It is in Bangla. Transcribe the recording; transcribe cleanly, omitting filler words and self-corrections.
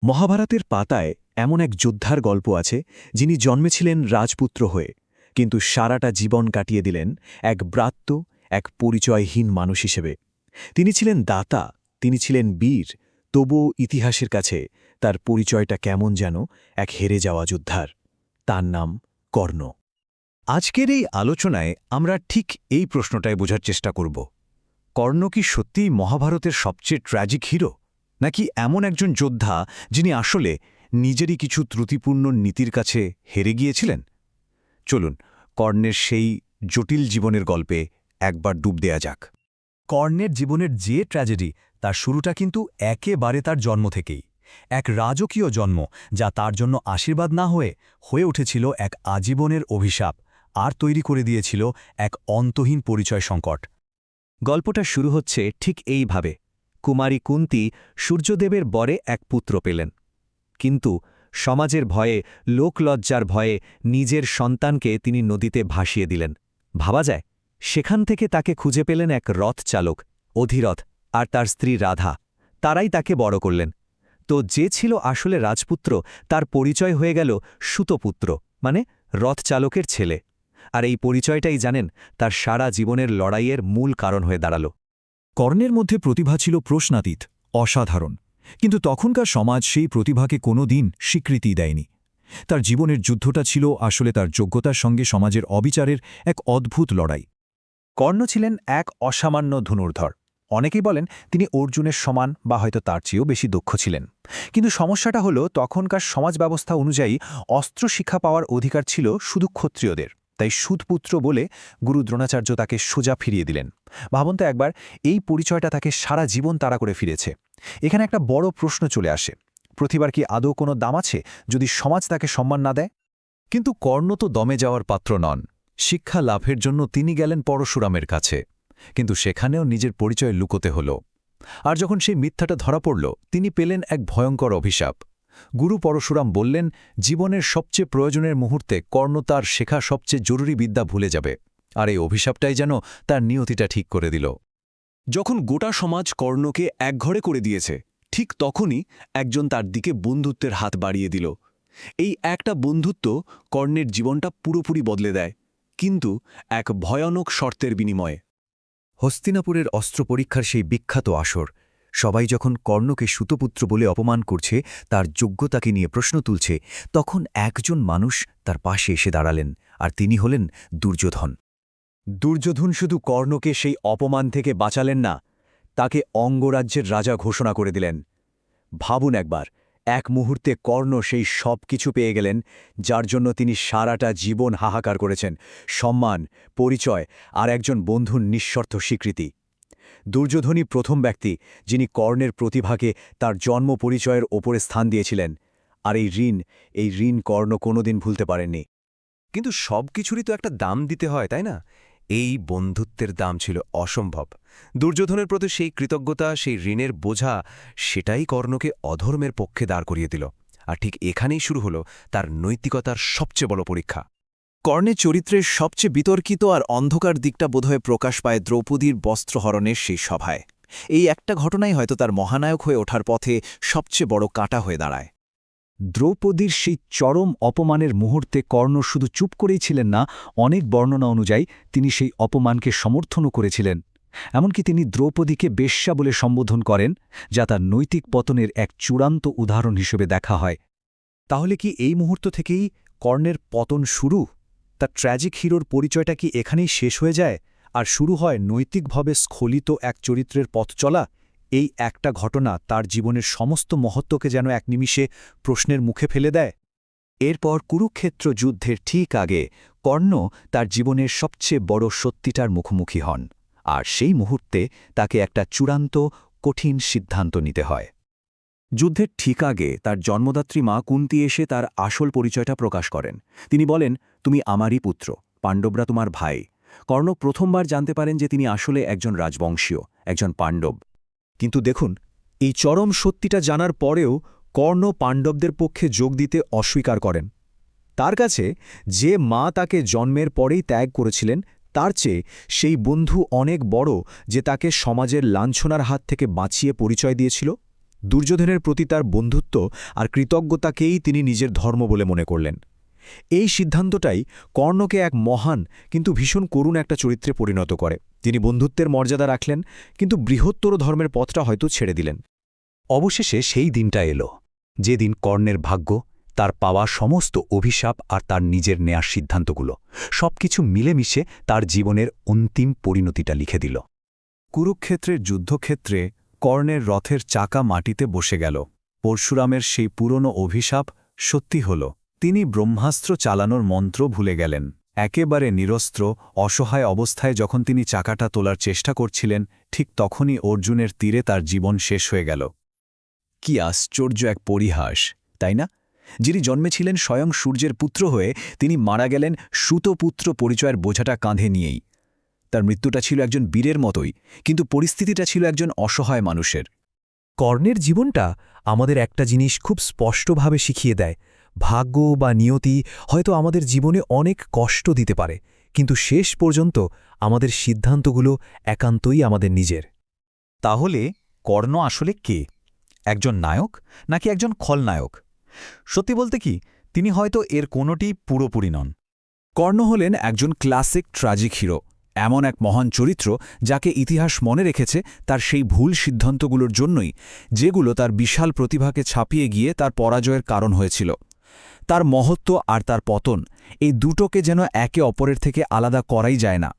মহাভারতের পাতায় এমন এক যোদ্ধার গল্প আছে যিনি জন্মেছিলেন রাজপুত্র হয়ে কিন্তু সারাটা জীবন কাটিয়ে দিলেন এক ব্রাত্য এক পরিচয়হীন মানুষ হিসেবে। তিনি ছিলেন দাতা, তিনি ছিলেন বীর, তবুও ইতিহাসের কাছে তার পরিচয়টা কেমন যেন এক হেরে যাওয়া যোদ্ধার। তার নাম কর্ণ। আজকের এই আলোচনায় আমরা ঠিক এই প্রশ্নটাই বোঝার চেষ্টা করব। কর্ণ কি সত্যিই মহাভারতের সবচেয়ে ট্র্যাজিক হিরো, নাকি এমন একজন যোদ্ধা যিনি আসলে নিজেরই কিছু ত্রুটিপূর্ণ নীতির কাছে হেরে গিয়েছিলেন? চলুন কর্ণের সেই জটিল জীবনের গল্পে একবার ডুব দেয়া যাক। কর্ণের জীবনের যে ট্র্যাজেডি, তার শুরুটা কিন্তু একেবারে তার জন্ম থেকেই। এক রাজকীয় জন্ম, যা তার জন্য আশীর্বাদ না হয়ে উঠেছিল এক আজীবনের অভিশাপ, আর তৈরি করে দিয়েছিল এক অন্তহীন পরিচয় সংকট। গল্পটা শুরু হচ্ছে ঠিক এইভাবে। কুমারী কুন্তী সূর্যদেবের বরে এক পুত্র পেলেন, কিন্তু সমাজের ভয়ে, লোকলজ্জার ভয়ে নিজের সন্তানকে তিনি নদীতে ভাসিয়ে দিলেন। ভাবা যায়, সেখান থেকে তাকে খুঁজে পেলেন এক রথ চালক অধিরথ আর তার স্ত্রী রাধা। তারাই তাকে বড় করলেন। তো যে ছিল আসলে রাজপুত্র, তার পরিচয় হয়ে গেল সুতপুত্র, মানে রথ চালকের ছেলে। আর এই পরিচয়টাই জানেন তার সারা জীবনের লড়াইয়ের মূল কারণ হয়ে দাঁড়াল। কর্ণের মধ্যে প্রতিভা ছিল প্রশ্নাতীত, অসাধারণ, কিন্তু তখনকার সমাজ সেই প্রতিভাকে কোনো দিন স্বীকৃতি দেয়নি। তার জীবনের যুদ্ধটা ছিল আসলে তার যোগ্যতার সঙ্গে সমাজের অবিচারের এক অদ্ভুত লড়াই। কর্ণ ছিলেন এক অসামান্য ধনুর্ধর। অনেকেই বলেন তিনি অর্জুনের সমান বা হয়তো তার চেয়েও বেশি দক্ষ ছিলেন। কিন্তু সমস্যাটা হলো, তখনকার সমাজ ব্যবস্থা অনুযায়ী অস্ত্র শিক্ষা পাওয়ার অধিকার ছিল শুধু ক্ষত্রিয়দের। তাই সুতপুত্র বলে গুরু দ্রোণাচার্য তাকে সোজা ফিরিয়ে দিলেন। ভাবুন তো একবার, এই পরিচয়টা তাকে সারা জীবন তাড়া করে ফিরেছে। এখানে একটা বড় প্রশ্ন চলে আসে, প্রতিবার কি আদৌ কোনো দাম আছে যদি সমাজ তাকে সম্মান না দেয়? কিন্তু কর্ণ তো দমে যাওয়ার পাত্র নন। শিক্ষা লাভের জন্য তিনি গেলেন পরশুরামের কাছে, কিন্তু সেখানেও নিজের পরিচয় লুকোতে হল। আর যখন সেই মিথ্যাটা ধরা পড়ল, তিনি পেলেন এক ভয়ঙ্কর অভিশাপ। গুরু পরশুরাম বললেন, জীবনের সবচেয়ে প্রয়োজনের মুহূর্তে কর্ণ তার শেখা সবচেয়ে জরুরি বিদ্যা ভুলে যাবে। আর এই অভিশাপটাই যেন তার নিয়তিটা ঠিক করে দিল। যখন গোটা সমাজ কর্ণকে একঘরে করে দিয়েছে, ঠিক তখনই একজন তার দিকে বন্ধুত্বের হাত বাড়িয়ে দিল। এই একটা বন্ধুত্ব কর্ণের জীবনটা পুরোপুরি বদলে দেয়, কিন্তু এক ভয়ানক শর্তের বিনিময়ে। হস্তিনাপুরের অস্ত্র পরীক্ষার সেই বিখ্যাত আসর। সবাই যখন কর্ণকে সুতপুত্র বলে অপমান করছে, তার যোগ্যতাকে নিয়ে প্রশ্ন তুলছে, তখন একজন মানুষ তার পাশে এসে দাঁড়ালেন, আর তিনি হলেন দুর্যোধন। দুর্যোধন শুধু কর্ণকে সেই অপমান থেকে বাঁচালেন না, তাকে অঙ্গরাজ্যের রাজা ঘোষণা করে দিলেন। ভাবুন একবার, এক মুহূর্তে কর্ণ সেই সব কিছু পেয়ে গেলেন যার জন্য তিনি সারাটা জীবন হাহাকার করেছেন: সম্মান, পরিচয় আর একজন বন্ধুর নিঃশর্ত স্বীকৃতি। দুর্যোধনই প্রথম ব্যক্তি যিনি কর্ণের প্রতিভাকে তার জন্ম পরিচয়ের ওপরে স্থান দিয়েছিলেন। আর এই ঋণ কর্ণ কোনোদিন ভুলতে পারেননি। কিন্তু সব কিছুরই তো একটা দাম দিতে হয়, তাই না? এই বন্ধুত্বের দাম ছিল অসম্ভব। দুর্যোধনের প্রতি সেই কৃতজ্ঞতা, সেই ঋণের বোঝা, সেটাই কর্ণকে অধর্মের পক্ষে দাঁড় করিয়ে দিল। আর ঠিক এখানেই শুরু হলো তার নৈতিকতার সবচেয়ে বড় পরীক্ষা। কর্ণের চরিত্রের সবচেয়ে বিতর্কিত আর অন্ধকার দিকটা বোধহয় প্রকাশ পায় দ্রৌপদীর বস্ত্রহরণের সেই সভায়। এই একটা ঘটনাই হয়তো তার মহানায়ক হয়ে ওঠার পথে সবচেয়ে বড় কাঁটা হয়ে দাঁড়ায়। দ্রৌপদীর সেই চরম অপমানের মুহূর্তে কর্ণ শুধু চুপ করেই ছিলেন না, অনেক বর্ণনা অনুযায়ী তিনি সেই অপমানকে সমর্থনও করেছিলেন। এমনকি তিনি দ্রৌপদীকে বেশ্যা বলে সম্বোধন করেন, যা তার নৈতিক পতনের এক চূড়ান্ত উদাহরণ হিসেবে দেখা হয়। তাহলে কি এই মুহূর্ত থেকেই কর্ণের পতন শুরু? তার ট্র্যাজিক হিরোর পরিচয়টা কি এখানেই শেষ হয়ে যায়, আর শুরু হয় নৈতিকভাবে স্খলিত এক চরিত্রের পথ চলা? এই একটা ঘটনা তার জীবনের সমস্ত মহত্বকে যেন এক নিমিষে প্রশ্নের মুখে ফেলে দেয়। এরপর কুরুক্ষেত্র যুদ্ধের ঠিক আগে কর্ণ তার জীবনের সবচেয়ে বড় সত্যিটার মুখোমুখি হন, আর সেই মুহূর্তে তাকে একটা চূড়ান্ত, কঠিন সিদ্ধান্ত নিতে হয়। যুদ্ধের ঠিক আগে তার জন্মদাত্রী মা কুন্তী এসে তার আসল পরিচয়টা প্রকাশ করেন। তিনি বলেন, তুমি আমারই পুত্র, পাণ্ডবরা তোমার ভাই। কর্ণ প্রথমবার জানতে পারেন যে তিনি আসলে একজন রাজবংশীয়, একজন পাণ্ডব। কিন্তু দেখুন, এই চরম সত্যিটা জানার পরেও কর্ণ পাণ্ডবদের পক্ষে যোগ দিতে অস্বীকার করেন। তার কাছে যে মা তাকে জন্মের পরেই ত্যাগ করেছিলেন, তার চেয়ে সেই বন্ধু অনেক বড় যে তাকে সমাজের লাঞ্ছনার হাত থেকে বাঁচিয়ে পরিচয় দিয়েছিল। দুর্যোধনের প্রতি তার বন্ধুত্ব আর কৃতজ্ঞতাকেই তিনি নিজের ধর্ম বলে মনে করলেন। এই সিদ্ধান্তটাই কর্ণকে এক মহান কিন্তু ভীষণ করুণ একটা চরিত্রে পরিণত করে। তিনি বন্ধুত্বের মর্যাদা রাখলেন, কিন্তু বৃহত্তর ধর্মের পথটা হয়তো ছেড়ে দিলেন। অবশেষে সেই দিনটা এলো, যেদিন কর্ণের ভাগ্য, তার পাওয়া সমস্ত অভিশাপ আর তার নিজের নেয়ার সিদ্ধান্তগুলো সবকিছু মিলেমিশে তার জীবনের অন্তিম পরিণতিটা লিখে দিল। কুরুক্ষেত্রের যুদ্ধক্ষেত্রে কর্ণের রথের চাকা মাটিতে বসে গেল। পরশুরামের সেই পুরনো অভিশাপ সত্যি হল। তিনি ব্রহ্মাস্ত্র চালানোর মন্ত্র ভুলে গেলেন। একেবারে নিরস্ত্র, অসহায় অবস্থায় যখন তিনি চাকাটা তোলার চেষ্টা করছিলেন, ঠিক তখনই অর্জুনের তীরে তার জীবন শেষ হয়ে গেল। কি আশ্চর্য এক পরিহাস, তাই না? যিনি জন্মেছিলেন স্বয়ং সূর্যের পুত্র হয়ে, তিনি মারা গেলেন সুতপুত্র পরিচয়ের বোঝাটা কাঁধে নিয়েই। তার মৃত্যুটা ছিল একজন বীরের মতোই, কিন্তু পরিস্থিতিটা ছিল একজন অসহায় মানুষের। কর্ণের জীবনটা আমাদের একটা জিনিস খুব স্পষ্টভাবে শিখিয়ে দেয়, ভাগ্য বা নিয়তি হয়তো আমাদের জীবনে অনেক কষ্ট দিতে পারে, কিন্তু শেষ পর্যন্ত আমাদের সিদ্ধান্তগুলো একান্তই আমাদের নিজের। তাহলে কর্ণ আসলে কে? একজন নায়ক নাকি একজন খলনায়ক? সত্যি বলতে কি, তিনি হয়তো এর কোনোটি পুরোপুরি নন। কর্ণ হলেন একজন ক্লাসিক ট্র্যাজিক হিরো, এমন এক মহান চরিত্র যাকে ইতিহাস মনে রেখেছে তার সেই ভুল সিদ্ধান্তগুলোর জন্যই, যেগুলো তার বিশাল প্রতিভাকে ছাপিয়ে গিয়ে তার পরাজয়ের কারণ হয়েছিল। তার মহত্ব আর তার পতন, এই দুটোকে যেন একে অপরের থেকে আলাদা করাই যায় না।